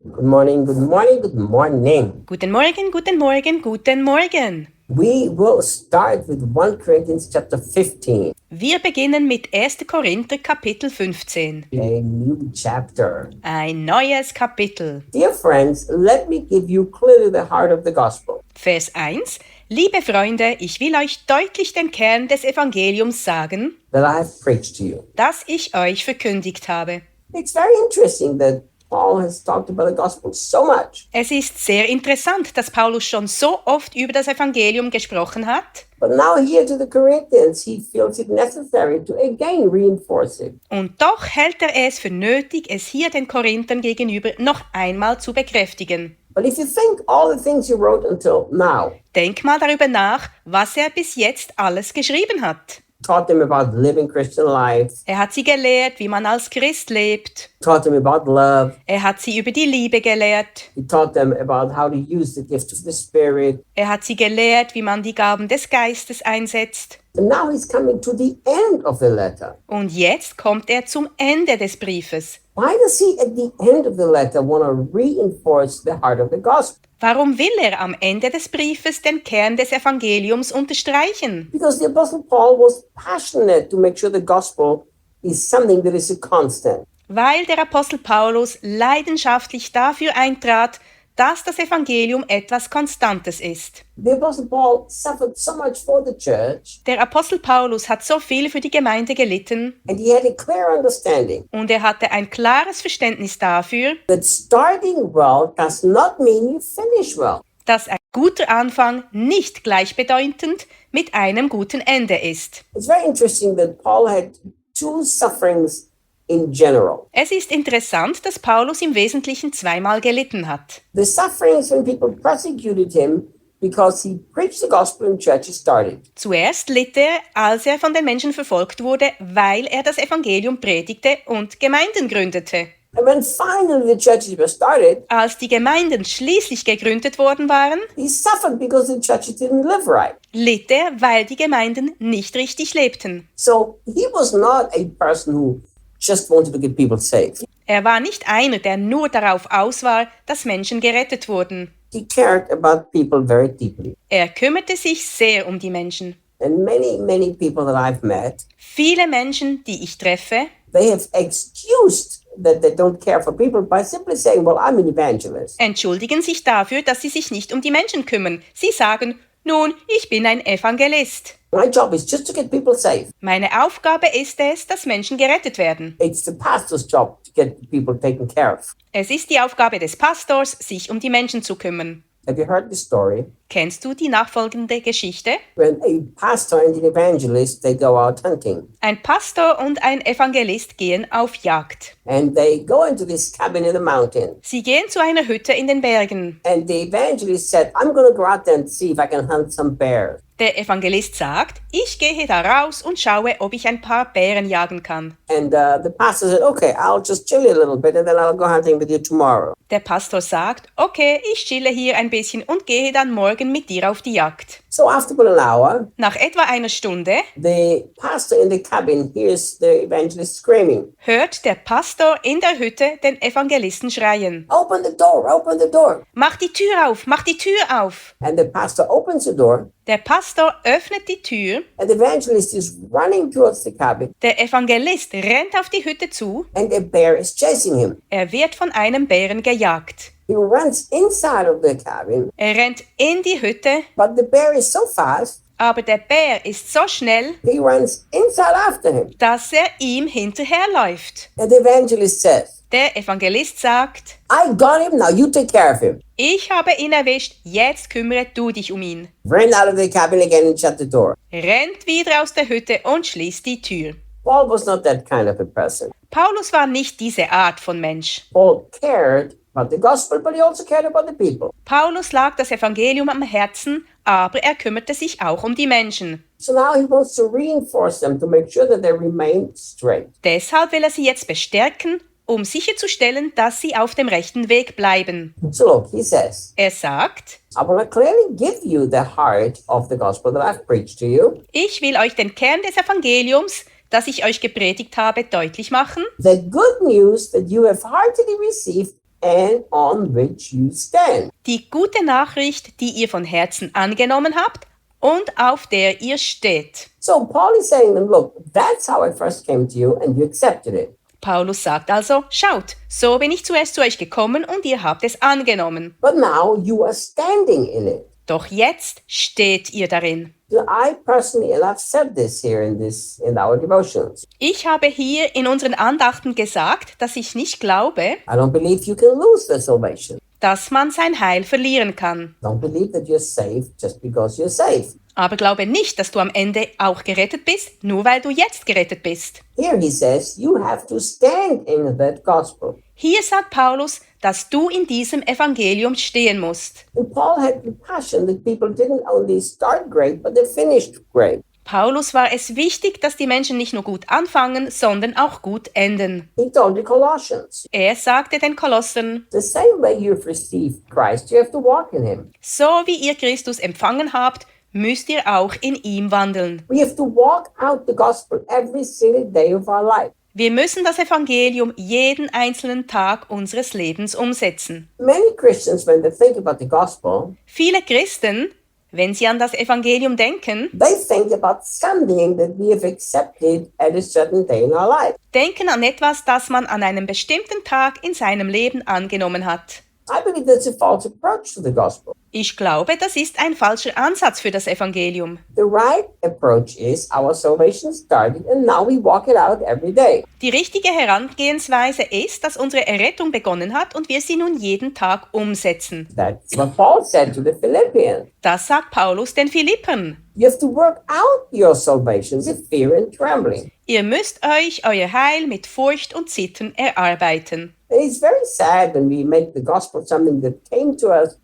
Good morning, good morning, good morning. Guten Morgen, guten Morgen, guten Morgen. We will start with 1 Corinthians chapter 15, Wir beginnen mit 1. Korinther Kapitel 15. a new chapter. Ein neues Kapitel. Dear friends, let me give you clearly the heart of the gospel. Vers 1. Liebe Freunde, ich will euch deutlich den Kern des Evangeliums sagen, That I have preached to you. das ich euch verkündigt habe. It's very interesting that Paul has talked about the gospel so much, Es ist sehr interessant, dass Paulus schon so oft über das Evangelium gesprochen hat. but now here to the Corinthians, he feels it necessary to again reinforce it. Und doch hält er es für nötig, es hier den Korinthern gegenüber noch einmal zu bekräftigen. But if you think all the things he wrote until now, Denk mal darüber nach, was er bis jetzt alles geschrieben hat. taught them about living Christian life, Er hat sie gelehrt, wie man als Christ lebt. taught them about love, Er hat sie über die Liebe gelehrt. he taught them about how to use the gift of the Spirit. Er hat sie gelehrt, wie man die Gaben des Geistes einsetzt. And now he's coming to the end of the letter. Und jetzt kommt er zum Ende des Briefes. Why does he, at the end of the letter, want to reinforce the heart of the gospel? Warum will er am Ende des Briefes den Kern des Evangeliums unterstreichen? Because the Apostle Paul was passionate to make sure the gospel is something that is a constant. Weil der Apostel Paulus leidenschaftlich dafür eintrat, dass das Evangelium etwas Konstantes ist. The Apostle Paul suffered so much for the church, Der Apostel Paulus hat so viel für die Gemeinde gelitten and he had a clear understanding und er hatte ein klares Verständnis dafür, that starting well does not mean you finish well. dass ein guter Anfang nicht gleichbedeutend mit einem guten Ende ist. It's very interesting that Paul had two sufferings in general. Es ist interessant, dass Paulus im Wesentlichen zweimal gelitten hat. The sufferings when people persecuted him because he preached the gospel in churches started. Zuerst litt er, als er von den Menschen verfolgt wurde, weil er das Evangelium predigte und Gemeinden gründete. And when finally the churches were started, Als die Gemeinden schließlich gegründet worden waren, he suffered because the churches didn't live right. litt er, weil die Gemeinden nicht richtig lebten. So he was not a person who just wanted to get people saved. Er war nicht einer, der nur darauf aus war, dass Menschen gerettet wurden. He cared about people very deeply. Er kümmerte sich sehr um die Menschen. And many people that I've met, Viele Menschen, die ich treffe, they have excused that they don't care for people by simply saying, well, I'm an evangelist. entschuldigen sich dafür, dass sie sich nicht um die Menschen kümmern. Sie sagen, nun, ich bin ein Evangelist. My job is just to get people saved. Meine Aufgabe ist es, dass Menschen gerettet werden. It's the pastor's job to get people taken care of. Es ist die Aufgabe des Pastors, sich um die Menschen zu kümmern. Have you heard the story? Kennst du die nachfolgende Geschichte? When a pastor and an evangelist, they go out hunting. Ein Pastor und ein Evangelist gehen auf Jagd. And they go into this cabin in the mountain. Sie gehen zu einer Hütte in den Bergen. And the evangelist said, I'm going to go out there and see if I can hunt some bears. Der Evangelist sagt, ich gehe da raus und schaue, ob ich ein paar Bären jagen kann. And the pastor said, okay, I'll just chill you a little bit and then I'll go hunting with you tomorrow. Der Pastor sagt, okay, ich chille hier ein bisschen und gehe dann morgen mit dir auf die Jagd. So after about an hour, Nach etwa einer Stunde the pastor in the cabin hears the evangelist screaming, hört der Pastor in der Hütte den Evangelisten schreien. open the door, open the door. Mach die Tür auf, mach die Tür auf. And the pastor opens the door Der Pastor öffnet die Tür, and the evangelist is running towards the cabin der Evangelist rennt auf die Hütte zu, and a bear is chasing him. er wird von einem Bären gejagt. He runs inside of the cabin, Er rennt in die Hütte, but the bear is so fast, aber der Bär ist so schnell, he runs inside after him. dass er ihm hinterherläuft. And the evangelist says, Der Evangelist sagt, I got him, now you take care of him. ich habe ihn erwischt, jetzt kümmere du dich um ihn. Ran out of the cabin again and shut the door. Rennt wieder aus der Hütte und schließt die Tür. Paul was not that kind of a person. Paulus war nicht diese Art von Mensch. Paul cared about the gospel, but he also cared about the people. Paulus lag das Evangelium am Herzen, aber er kümmerte sich auch um die Menschen. So now he wants to reinforce them to make sure that they remain straight. Deshalb will er sie jetzt bestärken, um sicherzustellen, dass sie auf dem rechten Weg bleiben. So look, he says, Er sagt, I want to clearly give you the heart of the gospel that I've preached to you. ich will euch den Kern des Evangeliums, das ich euch gepredigt habe, deutlich machen. The good news that you have heartily received and on which you stand. Die gute Nachricht, die ihr von Herzen angenommen habt und auf der ihr steht. So Paul is saying to them, look, that's how I first came to you and you accepted it. Paulus sagt also, schaut, so bin ich zuerst zu euch gekommen und ihr habt es angenommen. But now you are standing in it. Doch jetzt steht ihr darin. So I personally, and I've said this here in our devotions, Ich habe hier in unseren Andachten gesagt, dass ich nicht glaube, I don't believe you can lose the salvation. dass man sein Heil verlieren kann. Don't believe that you're saved just because you're saved. Aber glaube nicht, dass du am Ende auch gerettet bist, nur weil du jetzt gerettet bist. Here he says, you have to stand in that gospel. Hier sagt Paulus, dass du in diesem Evangelium stehen musst. And Paul had compassion that people didn't only start great, but they finished great. Paulus war es wichtig, dass die Menschen nicht nur gut anfangen, sondern auch gut enden. He told the Colossians, Er sagte den Kolossern, the same way you've received Christ, you have to walk in him. so wie ihr Christus empfangen habt, müsst ihr auch in ihm wandeln. We have to walk out the gospel every single day of our life. Wir müssen das Evangelium jeden einzelnen Tag unseres Lebens umsetzen. Many Christians, when they think about the gospel, Viele Christen, wenn sie an das Evangelium denken, they think about something that we have accepted at a certain day in our life. denken an etwas, das man an einem bestimmten Tag in seinem Leben angenommen hat. I believe that's a false approach to the gospel. Ich glaube, das ist ein falscher Ansatz für das Evangelium. The right approach is our salvation started and now we walk it out every day. Die richtige Herangehensweise ist, dass unsere Errettung begonnen hat und wir sie nun jeden Tag umsetzen. That's what Paul said to the Philippians. Das sagt Paulus den Philippern. You have to work out your salvation with fear and trembling. Ihr müsst euch euer Heil mit Furcht und Zittern erarbeiten. And it's very sad when we make the gospel something that came to us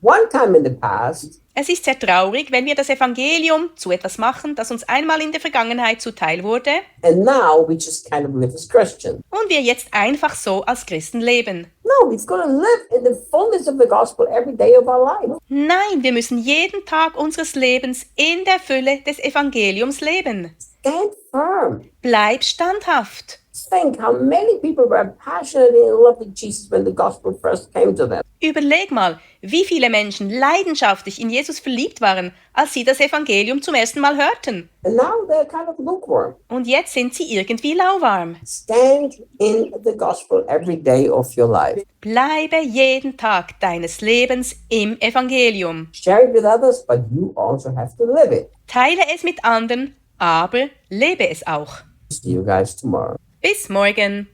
one time in the past, Es ist sehr traurig, wenn wir das Evangelium zu etwas machen, das uns einmal in der Vergangenheit zuteil wurde and now we just kind of live as Christians. und wir jetzt einfach so als Christen leben. No, we've got to live in the fullness of the gospel every day of our life. Nein, wir müssen jeden Tag unseres Lebens in der Fülle des Evangeliums leben. Stand firm. Bleib standhaft. Think how many people were passionately in love with Jesus when the gospel first came to them. Überleg mal, wie viele Menschen leidenschaftlich in Jesus verliebt waren, als sie das Evangelium zum ersten Mal hörten. And now they're kind of lukewarm. Und jetzt sind sie irgendwie lauwarm. Stand in the gospel every day of your life. Bleibe jeden Tag deines Lebens im Evangelium. Share it with others, but you also have to live it. Teile es mit anderen, aber lebe es auch. See you guys tomorrow. Bis morgen.